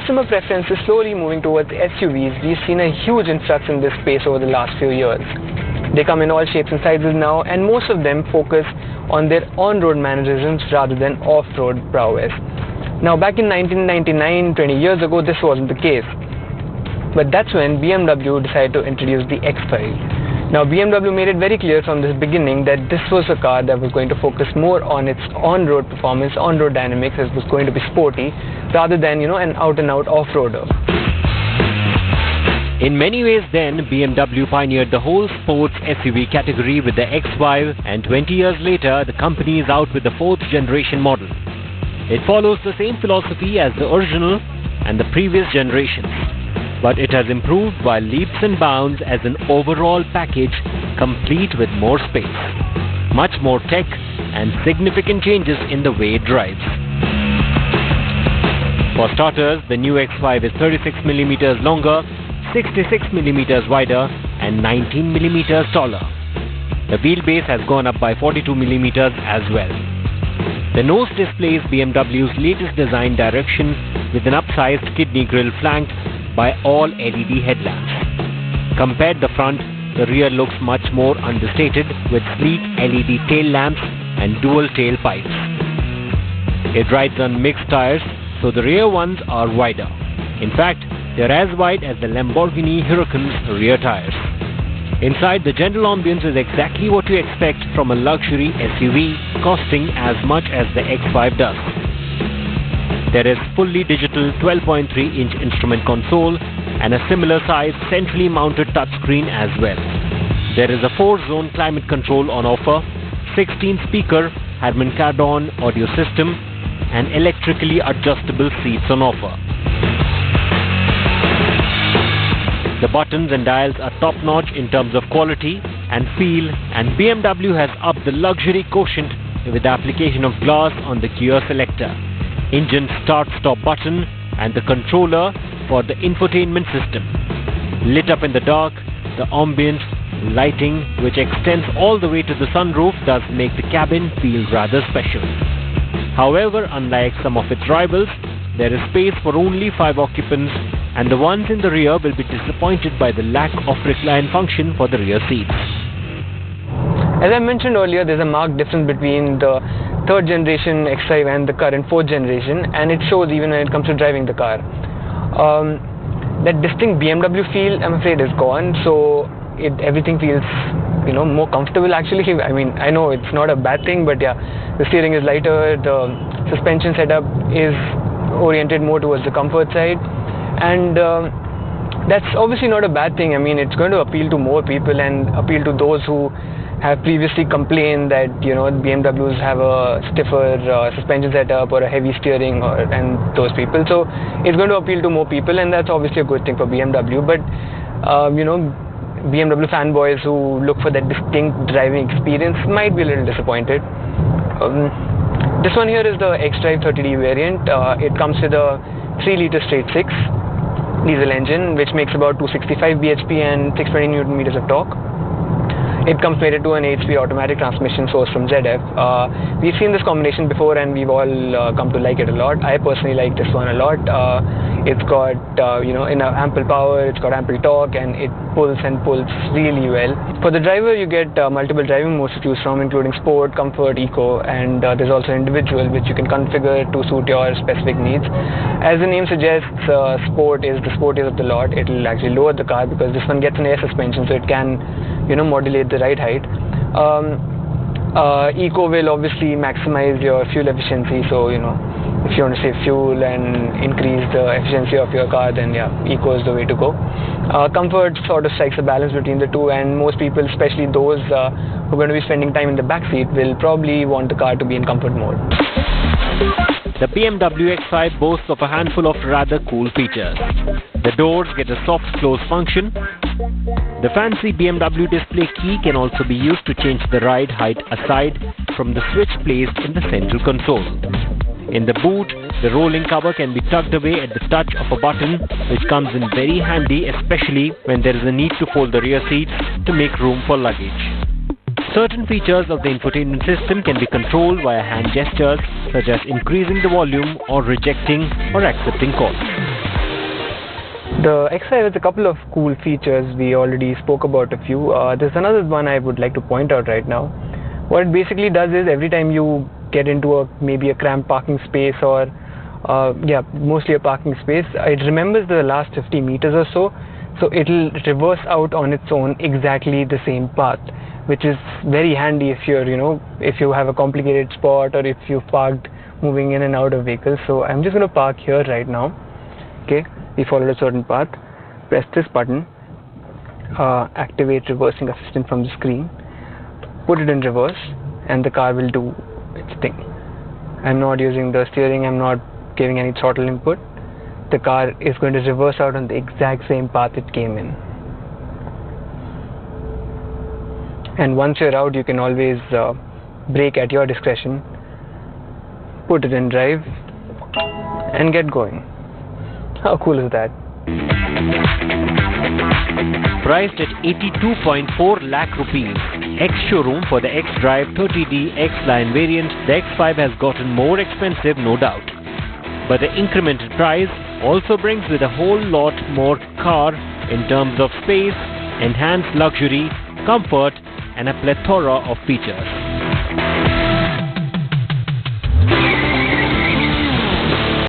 customer preference is slowly moving towards SUVs, we've seen a huge influx in this space over the last few years. They come in all shapes and sizes now, and most of them focus on their on-road mannerisms rather than off-road prowess. Now, back in 1999, 20 years ago, this wasn't the case. But that's when BMW decided to introduce the X5. Now, BMW made it very clear from the beginning that this was a car that was going to focus more on its on-road performance, on-road dynamics. It was going to be sporty rather than, an out-and-out off-roader. In many ways then, BMW pioneered the whole sports SUV category with the X5, and 20 years later, the company is out with the 4th generation model. It follows the same philosophy as the original and the previous generations, but it has improved by leaps and bounds as an overall package, complete with more space, much more tech, and significant changes in the way it drives. For starters, the new X5 is 36mm longer, 66mm wider, and 19mm taller. The wheelbase has gone up by 42mm as well. The nose displays BMW's latest design direction with an upsized kidney grille flanked by all LED headlamps. Compared to the front, the rear looks much more understated with sleek LED tail lamps and dual tailpipes. It rides on mixed tires, so the rear ones are wider. In fact, they're as wide as the Lamborghini Huracan's rear tires. Inside, the general ambience is exactly what you expect from a luxury SUV, costing as much as the X5 does. There is fully digital 12.3-inch instrument console and a similar size centrally mounted touchscreen as well. There is a 4-zone climate control on offer, 16-speaker Harman Kardon audio system, and electrically adjustable seats on offer. The buttons and dials are top-notch in terms of quality and feel, and BMW has upped the luxury quotient with the application of glass on the gear selector, engine start-stop button, and the controller for the infotainment system. Lit up in the dark, the ambient lighting, which extends all the way to the sunroof, does make the cabin feel rather special. However, unlike some of its rivals, there is space for only 5 occupants, and the ones in the rear will be disappointed by the lack of recline function for the rear seats. As I mentioned earlier, there's a marked difference between the 3rd generation X5 and the current 4th generation, and it shows even when it comes to driving the car. That distinct BMW feel, I'm afraid, is gone, so everything feels more comfortable actually. I mean, I know it's not a bad thing, but yeah, the steering is lighter, the suspension setup is oriented more towards the comfort side, and that's obviously not a bad thing. I mean, it's going to appeal to more people and appeal to those who have previously complained that BMWs have a stiffer suspension setup or a heavy steering, and those people. So it's going to appeal to more people, and that's obviously a good thing for BMW. But BMW fanboys who look for that distinct driving experience might be a little disappointed. This one here is the X-Drive 30D variant. It comes with a 3-liter straight-6 diesel engine, which makes about 265 bhp and 620 Nm of torque. It comes mated to an 8-speed automatic transmission source from ZF. We've seen this combination before, and we've all come to like it a lot. I personally like this one a lot. It's got ample power, it's got ample torque, and it pulls really well. For the driver, you get multiple driving modes to choose from, including Sport, Comfort, Eco, and there's also Individual, which you can configure to suit your specific needs. As the name suggests, Sport is the sportiest of the lot. It'll actually lower the car because this one gets an air suspension, so it can modulate the ride height. Eco will obviously maximize your fuel efficiency, so if you want to save fuel and increase the efficiency of your car, then yeah, Eco is the way to go. Comfort sort of strikes a balance between the two, and most people, especially those who are going to be spending time in the back seat, will probably want the car to be in comfort mode. The BMW X5 boasts of a handful of rather cool features. The doors get a soft close function. The fancy BMW display key can also be used to change the ride height aside from the switch placed in the central console. In the boot, the rolling cover can be tucked away at the touch of a button, which comes in very handy, especially when there is a need to fold the rear seats to make room for luggage. Certain features of the infotainment system can be controlled via hand gestures, such as increasing the volume or rejecting or accepting calls. The X5 has a couple of cool features. We already spoke about a few. There's another one I would like to point out right now. What it basically does is every time you get into maybe a cramped parking space or mostly a parking space, it remembers the last 50 meters or so it'll reverse out on its own exactly the same path, which is very handy if if you have a complicated spot or if you've parked moving in and out of vehicles. So I'm just going to park here right now. Okay, we followed a certain path. Press this button, activate reversing assistant from the screen, put it in reverse, and the car will do its thing. I'm not using the steering, I'm not giving any throttle input. The car is going to reverse out on the exact same path it came in. And once you're out, you can always brake at your discretion, put it in drive, and get going. How cool is that? Priced at 82.4 lakh rupees, ex-showroom for the X-Drive 30D X-Line variant, the X5 has gotten more expensive, no doubt. But the incremental price also brings with a whole lot more car in terms of space, enhanced luxury, comfort, and a plethora of features.